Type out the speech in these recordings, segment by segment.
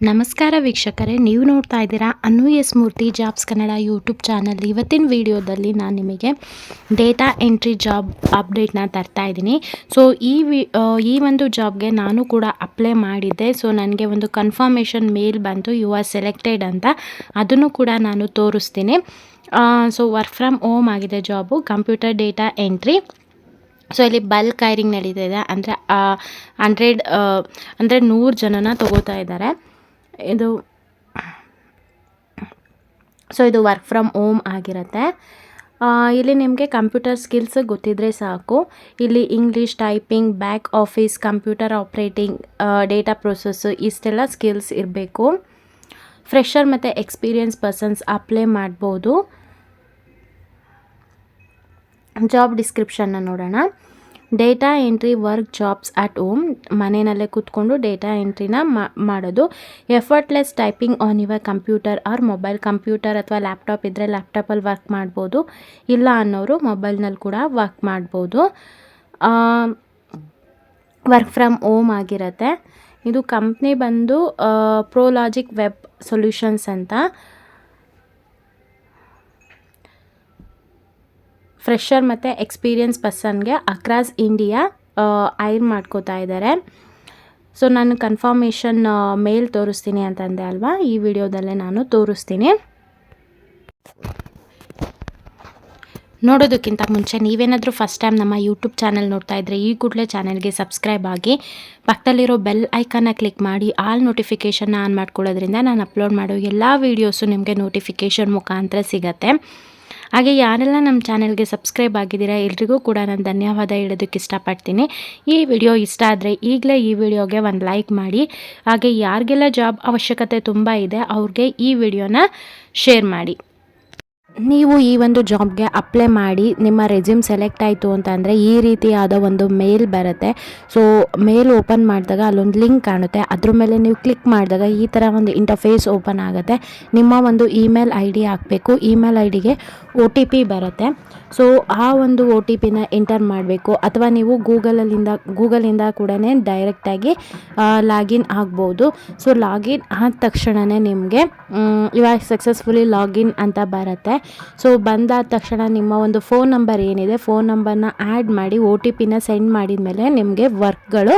ನಮಸ್ಕಾರ ವೀಕ್ಷಕರೇ, ನೀವು ನೋಡ್ತಾ ಇದ್ದೀರಾ ಅನು ಎಸ್ ಮೂರ್ತಿ ಜಾಬ್ಸ್ ಕನ್ನಡ ಯೂಟ್ಯೂಬ್ ಚಾನಲ್. ಇವತ್ತಿನ ವಿಡಿಯೋದಲ್ಲಿ ನಾನು ನಿಮಗೆ ಡೇಟಾ ಎಂಟ್ರಿ ಜಾಬ್ ಅಪ್ಡೇಟ್ನ ತರ್ತಾ ಇದ್ದೀನಿ. ಸೊ ಈ ಒಂದು ಜಾಬ್ಗೆ ನಾನು ಕೂಡ ಅಪ್ಲೈ ಮಾಡಿದ್ದೆ. ಸೊ ನನಗೆ ಒಂದು ಕನ್ಫರ್ಮೇಷನ್ ಮೇಲ್ ಬಂತು, ಯು ಆರ್ ಸೆಲೆಕ್ಟೆಡ್ ಅಂತ. ಅದನ್ನು ಕೂಡ ನಾನು ತೋರಿಸ್ತೀನಿ. ಸೊ ವರ್ಕ್ ಫ್ರಮ್ ಹೋಮ್ ಆಗಿದೆ job, computer data entry. So ಇಲ್ಲಿ ಬಲ್ಕ್ ಹೈರಿಂಗ್ ನಡೀತಾ ಇದೆ, ಅಂದರೆ 100 ಜನನ ತಗೋತಾ ಇದ್ದಾರೆ. ಇದು ವರ್ಕ್ ಫ್ರಮ್ ಹೋಮ್ ಆಗಿರುತ್ತೆ. ಇಲ್ಲಿ ನಿಮಗೆ ಕಂಪ್ಯೂಟರ್ ಸ್ಕಿಲ್ಸ್ ಗೊತ್ತಿದ್ರೆ ಸಾಕು. ಇಲ್ಲಿ English, typing, back office, computer operating, data process ಇಷ್ಟೆಲ್ಲ ಸ್ಕಿಲ್ಸ್ ಇರಬೇಕು. ಫ್ರೆಷರ್ ಮತ್ತು ಎಕ್ಸ್ಪೀರಿಯನ್ಸ್ ಪರ್ಸನ್ಸ್ ಅಪ್ಲೈ ಮಾಡ್ಬೋದು. ಜಾಬ್ ಡಿಸ್ಕ್ರಿಪ್ಷನ್ನ ನೋಡೋಣ. Data entry work jobs at home, ಮನೆಯಲ್ಲೇ ಕೂತ್ಕೊಂಡು ಡೇಟಾ ಎಂಟ್ರಿನ ಮಾಡೋದು. Effortless typing on your computer or mobile, computer ಅಥವಾ ಲ್ಯಾಪ್ಟಾಪ್ ಇದ್ದರೆ ಲ್ಯಾಪ್ಟಾಪಲ್ಲಿ ವರ್ಕ್ ಮಾಡ್ಬೋದು, ಇಲ್ಲ ಅನ್ನೋರು ಮೊಬೈಲ್ನಲ್ಲಿ ಕೂಡ ವರ್ಕ್ ಮಾಡ್ಬೋದು. ವರ್ಕ್ ಫ್ರಮ್ ಹೋಮ್ ಆಗಿರುತ್ತೆ. ಇದು ಕಂಪ್ನಿ ಬಂದು ಪ್ರೋಲಾಜಿಕ್ ವೆಬ್ ಸೊಲ್ಯೂಷನ್ಸ್ ಅಂತ. ಫ್ರೆಷರ್ ಮತ್ತು ಎಕ್ಸ್ಪೀರಿಯನ್ಸ್ ಪರ್ಸನ್ಗೆ ಅಕ್ರಾಸ್ ಇಂಡಿಯಾ ಹೈರ್ ಮಾಡ್ಕೋತಾ ಇದ್ದಾರೆ. ಸೊ ನಾನು ಕನ್ಫರ್ಮೇಷನ್ ಮೇಲ್ ತೋರಿಸ್ತೀನಿ ಅಂತಂದೆ ಅಲ್ವಾ, ಈ ವಿಡಿಯೋದಲ್ಲೇ ನಾನು ತೋರಿಸ್ತೀನಿ. ನೋಡೋದಕ್ಕಿಂತ ಮುಂಚೆ ನೀವೇನಾದರೂ ಫಸ್ಟ್ ಟೈಮ್ ನಮ್ಮ ಯೂಟ್ಯೂಬ್ ಚಾನಲ್ ನೋಡ್ತಾ ಇದ್ದರೆ ಈ ಕೂಡಲೇ ಚಾನಲ್ಗೆ ಸಬ್ಸ್ಕ್ರೈಬ್ ಆಗಿ ಪಕ್ಕದಲ್ಲಿರೋ ಬೆಲ್ ಐಕನ್ನ ಕ್ಲಿಕ್ ಮಾಡಿ ಆಲ್ ನೋಟಿಫಿಕೇಷನ್ನ ಆನ್ ಮಾಡ್ಕೊಳ್ಳೋದ್ರಿಂದ ನಾನು ಅಪ್ಲೋಡ್ ಮಾಡೋ ಎಲ್ಲ ವೀಡಿಯೋಸು ನಿಮಗೆ ನೋಟಿಫಿಕೇಷನ್ ಮುಖಾಂತರ ಸಿಗತ್ತೆ. ಹಾಗೆ ಯಾರೆಲ್ಲ ನಮ್ಮ ಚಾನಲ್ಗೆ ಸಬ್ಸ್ಕ್ರೈಬ್ ಆಗಿದ್ದೀರಾ ಎಲ್ರಿಗೂ ಕೂಡ ನಾನು ಧನ್ಯವಾದ ಹೇಳೋದಕ್ಕೆ ಇಷ್ಟಪಡ್ತೀನಿ. ಈ ವಿಡಿಯೋ ಇಷ್ಟ ಆದರೆ ಈಗಲೇ ಈ ವಿಡಿಯೋಗೆ ಒಂದು ಲೈಕ್ ಮಾಡಿ. ಹಾಗೆ ಯಾರಿಗೆಲ್ಲ ಜಾಬ್ ಅವಶ್ಯಕತೆ ತುಂಬ ಇದೆ ಅವ್ರಿಗೆ ಈ ವಿಡಿಯೋನ ಶೇರ್ ಮಾಡಿ. ನೀವು ಈ ಒಂದು ಜಾಬ್ಗೆ ಅಪ್ಲೈ ಮಾಡಿ ನಿಮ್ಮ ರೆಸ್ಯೂಮ್ ಸೆಲೆಕ್ಟ್ ಆಯಿತು ಅಂತಂದರೆ ಈ ರೀತಿಯಾದ ಒಂದು ಮೇಲ್ ಬರುತ್ತೆ. ಸೊ ಮೇಲ್ ಓಪನ್ ಮಾಡಿದಾಗ ಅಲ್ಲೊಂದು ಲಿಂಕ್ ಕಾಣುತ್ತೆ, ಅದ್ರ ಮೇಲೆ ನೀವು ಕ್ಲಿಕ್ ಮಾಡಿದಾಗ ಈ ಥರ ಒಂದು ಇಂಟರ್ಫೇಸ್ ಓಪನ್ ಆಗುತ್ತೆ. ನಿಮ್ಮ ಒಂದು ಇಮೇಲ್ ಐ ಡಿ ಹಾಕಬೇಕು. ಇಮೇಲ್ ಐ ಡಿಗೆ OTP ಬರುತ್ತೆ. ಸೊ ಆ ಒಂದು OTPನ ಎಂಟರ್ ಮಾಡಬೇಕು, ಅಥವಾ ನೀವು ಗೂಗಲಿಂದ ಕೂಡ ಡೈರೆಕ್ಟಾಗಿ ಲಾಗಿನ್ ಆಗ್ಬೋದು. ಸೊ ಲಾಗಿನ್ ಆದ ತಕ್ಷಣವೇ ನಿಮಗೆ ಇವಾಗ ಸಕ್ಸಸ್ಫುಲಿ ಲಾಗಿನ್ ಅಂತ ಬರುತ್ತೆ. ಸೊ ಬಂದಾದ ತಕ್ಷಣ ನಿಮ್ಮ ಒಂದು ಫೋನ್ ನಂಬರ್ ಏನಿದೆ, ಫೋನ್ ನಂಬರ್ನ ಆ್ಯಡ್ ಮಾಡಿ OTPನ ಸೆಂಡ್ ಮಾಡಿದ ಮೇಲೆ ನಿಮಗೆ ವರ್ಕ್ಗಳು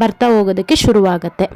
ಬರ್ತಾ ಹೋಗೋದಕ್ಕೆ ಶುರುವಾಗುತ್ತೆ.